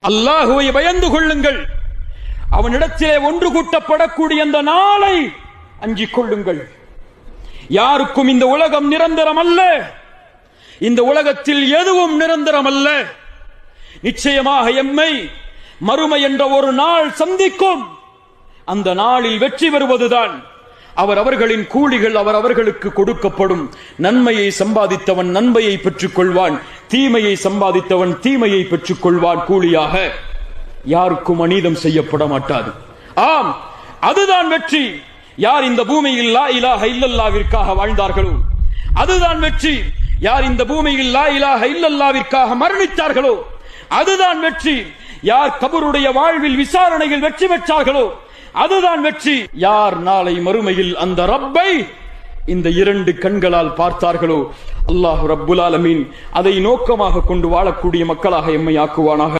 அல்லாஹுவை பயந்து கொள்ளுங்கள். அவனிடத்திலே ஒன்று கூட்டப்படக்கூடிய அந்த நாளை அஞ்சிக் கொள்ளுங்கள். யாருக்கும் இந்த உலகம் நிரந்தரம் அல்ல. இந்த உலகத்தில் எதுவும் நிரந்தரம் அல்ல. நிச்சயமாக எம்மை மறுமை என்ற ஒரு நாள் சந்திக்கும். அந்த நாளில் வெற்றி பெறுவதுதான் அவர்களின் கூலிகள் அவர்களுக்கு கொடுக்கப்படும். நன்மையை சம்பாதித்தவன் நன்மையை பெற்றுக் கொள்வான், தீமையை சம்பாதித்தவன் தீமையை பெற்றுக் கொள்வான் கூலியாக. யாருக்கும் அநீதம் செய்யப்பட மாட்டாது. ஆம், அதுதான் வெற்றி. யார் இந்த பூமியில் லா இலாஹ இல்லல்லாஹ்விற்காக வாழ்ந்தார்களோ அதுதான் வெற்றி. யார் இந்த பூமியில் லா இலாஹ இல்லல்லாஹ்விற்காக மரணித்தார்களோ அதுதான் வெற்றி. யார் கபருடைய வாழ்வில் விசாரணையில் வெற்றி பெற்றார்களோ அதுதான் வெற்றி. யார் நாளை மறுமையில் அந்த ரப்பை இந்த இரண்டு கண்களால் பார்த்தார்களோ அல்லாஹ் ரப்புல் ஆலமீன் அதை நோக்கமாக கொண்டு வாழக்கூடிய மக்களாக எம்மை ஆக்குவானாக.